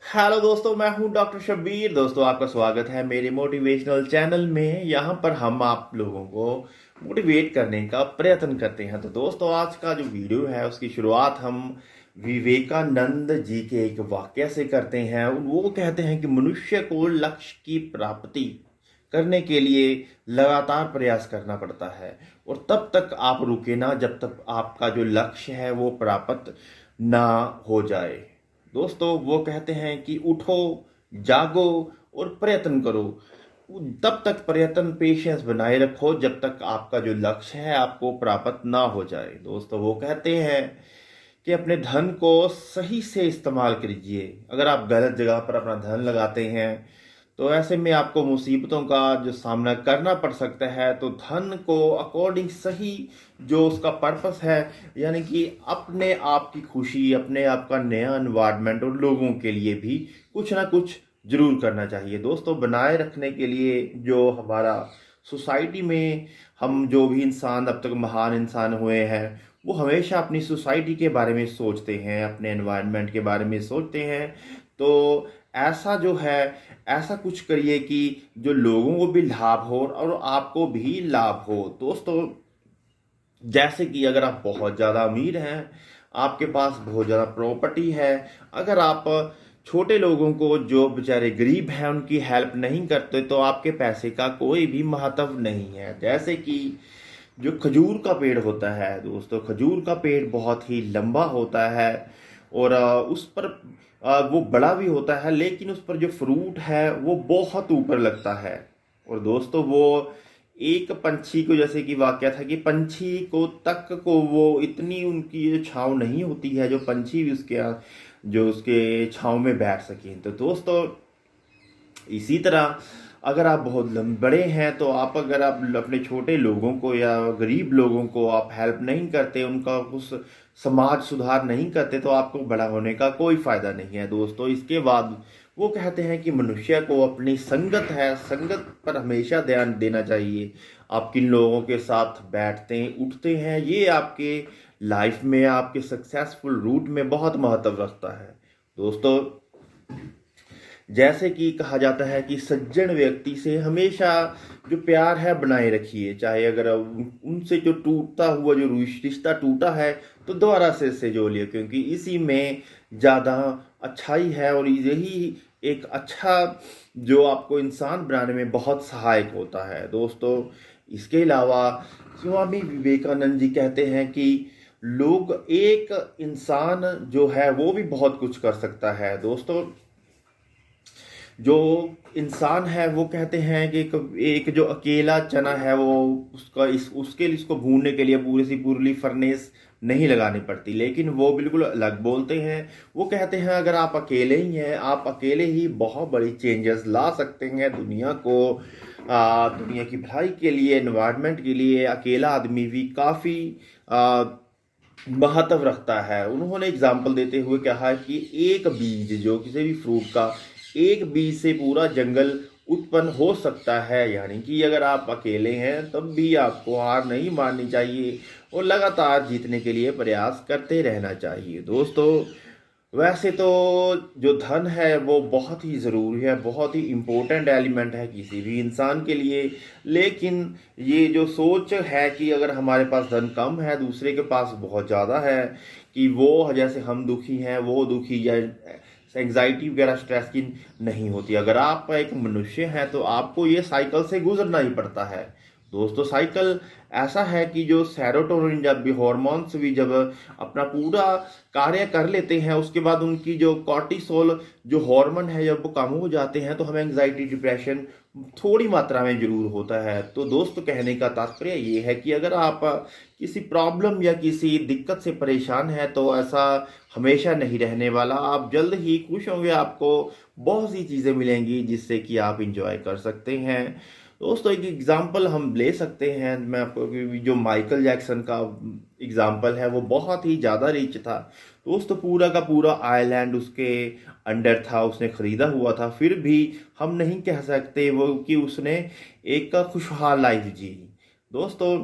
Hello दोस्तों, मैं हूं डॉक्टर शब्बीर। दोस्तों, आपका स्वागत है मेरे मोटिवेशनल चैनल में। यहाँ पर हम आप लोगों को मोटिवेट करने का प्रयत्न करते हैं। तो दोस्तों, आज का जो वीडियो है उसकी शुरुआत हम विवेकानंद जी के एक वाक्य से करते हैं। वो कहते हैं कि मनुष्य को लक्ष्य की प्राप्ति करने के लिए लगातार प्रयास करना पड़ता है, और तब तक आप रुके ना जब तक आपका जो लक्ष्य है वो प्राप्त ना हो जाए। दोस्तों, वो कहते हैं कि उठो, जागो और प्रयत्न करो। तब तक प्रयत्न, पेशेंस बनाए रखो जब तक आपका जो लक्ष्य है आपको प्राप्त ना हो जाए। दोस्तों, वो कहते हैं कि अपने धन को सही से इस्तेमाल कीजिए। अगर आप गलत जगह पर अपना धन लगाते हैं तो ऐसे में आपको मुसीबतों का जो सामना करना पड़ सकता है। तो धन को अकॉर्डिंग सही जो उसका पर्पस है, यानी कि अपने आप की खुशी, अपने आप का नया एनवायरनमेंट और लोगों के लिए भी कुछ ना कुछ जरूर करना चाहिए। दोस्तों, बनाए रखने के लिए जो हमारा सोसाइटी में हम जो भी इंसान अब तक महान इंसान हुए हैं, वो हमेशा अपनी सोसाइटी के बारे में सोचते हैं, अपने एनवायरनमेंट के बारे में सोचते हैं। तो ऐसा जो है, ऐसा कुछ करिए कि जो लोगों को भी लाभ हो और आपको भी लाभ हो। दोस्तों, जैसे कि अगर आप बहुत ज़्यादा अमीर हैं, आपके पास बहुत ज़्यादा प्रॉपर्टी है, अगर आप छोटे लोगों को जो बेचारे गरीब हैं उनकी हेल्प नहीं करते तो आपके पैसे का कोई भी महत्व नहीं है। जैसे कि जो खजूर का पेड़ होता है, दोस्तों, खजूर का पेड़ बहुत ही लंबा होता है और उस पर वो बड़ा भी होता है, लेकिन उस पर जो फ्रूट है वो बहुत ऊपर लगता है। और दोस्तों, वो एक पंछी को, जैसे कि वाकया था कि पंछी को तक को वो इतनी उनकी जो छाँव नहीं होती है जो पंछी भी जो उसके छाँव में बैठ सकें। तो दोस्तों, इसी तरह अगर आप बहुत बड़े हैं तो आप, अगर आप अपने छोटे लोगों को या गरीब लोगों को आप हेल्प नहीं करते, उनका उस समाज सुधार नहीं करते, तो आपको बड़ा होने का कोई फायदा नहीं है। दोस्तों, इसके बाद वो कहते हैं कि मनुष्य को अपनी संगत है, संगत पर हमेशा ध्यान देना चाहिए। आप किन लोगों के साथ बैठते हैं, उठते हैं, ये आपके लाइफ में, आपके सक्सेसफुल रूट में बहुत महत्व रखता है। दोस्तों, जैसे कि कहा जाता है कि सज्जन व्यक्ति से हमेशा जो प्यार है बनाए रखिए, चाहे अगर उनसे जो टूटता हुआ जो रिश्ता टूटा है तो दोबारा से जोड़िए, क्योंकि इसी में ज़्यादा अच्छाई है और यही एक अच्छा जो आपको इंसान बनाने में बहुत सहायक होता है। दोस्तों, इसके अलावा स्वामी विवेकानंद जी कहते हैं कि लोग, एक इंसान जो है वो भी बहुत कुछ कर सकता है। दोस्तों, जो इंसान है वो कहते हैं कि एक जो अकेला चना है वो उसके लिए, इसको भूनने के लिए पूरी सी पूरी फर्नेस नहीं लगानी पड़ती, लेकिन वो बिल्कुल अलग बोलते हैं। वो कहते हैं अगर आप अकेले ही हैं, आप अकेले ही बहुत बड़ी चेंजेस ला सकते हैं दुनिया को, दुनिया की भलाई के लिए, एनवायरनमेंट के लिए अकेला आदमी भी काफ़ी महत्व रखता है। उन्होंने एग्जाम्पल देते हुए कहा कि एक बीज, जो किसी भी फ्रूट का, एक बीज से पूरा जंगल उत्पन्न हो सकता है। यानी कि अगर आप अकेले हैं तब भी आपको हार नहीं माननी चाहिए और लगातार जीतने के लिए प्रयास करते रहना चाहिए। दोस्तों, वैसे तो जो धन है वो बहुत ही ज़रूरी है, बहुत ही इम्पोर्टेंट एलिमेंट है किसी भी इंसान के लिए। लेकिन ये जो सोच है कि अगर हमारे पास धन कम है, दूसरे के पास बहुत ज़्यादा है, कि वो जैसे हम दुखी हैं वो दुखी, या एंग्जाइटी वगैरह, स्ट्रेस की नहीं होती। अगर आप एक मनुष्य हैं तो आपको ये साइकिल से गुजरना ही पड़ता है। दोस्तों, साइकिल ऐसा है कि जो सेरोटोनिन, जब भी हॉर्मोन्स भी जब अपना पूरा कार्य कर लेते हैं, उसके बाद उनकी जो कॉर्टिसोल जो हार्मोन है जब वो कम हो जाते हैं तो हमें एंग्जाइटी, डिप्रेशन थोड़ी मात्रा में जरूर होता है। तो दोस्तों, कहने का तात्पर्य ये है कि अगर आप किसी प्रॉब्लम या किसी दिक्कत से परेशान हैं तो ऐसा हमेशा नहीं रहने वाला। आप जल्द ही खुश होंगे, आपको बहुत सी चीज़ें मिलेंगी जिससे कि आप इंजॉय कर सकते हैं। दोस्तों, एक एग्जांपल हम ले सकते हैं, मैं आपको जो माइकल जैक्सन का एग्जांपल है वो बहुत ही ज़्यादा रिच था। दोस्तों, पूरा का पूरा आइलैंड उसके अंडर था, उसने ख़रीदा हुआ था, फिर भी हम नहीं कह सकते वो कि उसने एक खुशहाल लाइफ जी। दोस्तों,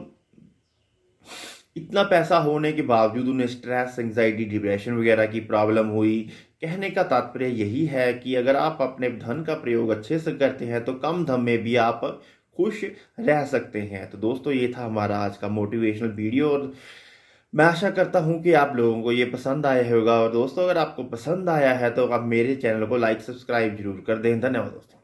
इतना पैसा होने के बावजूद उन्हें स्ट्रेस, एंग्जाइटी, डिप्रेशन वगैरह की प्रॉब्लम हुई, कहने का तात्पर्य यही है कि अगर आप अपने धन का प्रयोग अच्छे से करते हैं तो कम धन में भी आप खुश रह सकते हैं। तो दोस्तों ये था हमारा आज का मोटिवेशनल वीडियो और मैं आशा करता हूँ कि आप लोगों को ये पसंद आया होगा। और दोस्तों अगर आपको पसंद आया है तो आप मेरे चैनल को लाइक सब्सक्राइब जरूर कर दें। धन्यवाद दोस्तों।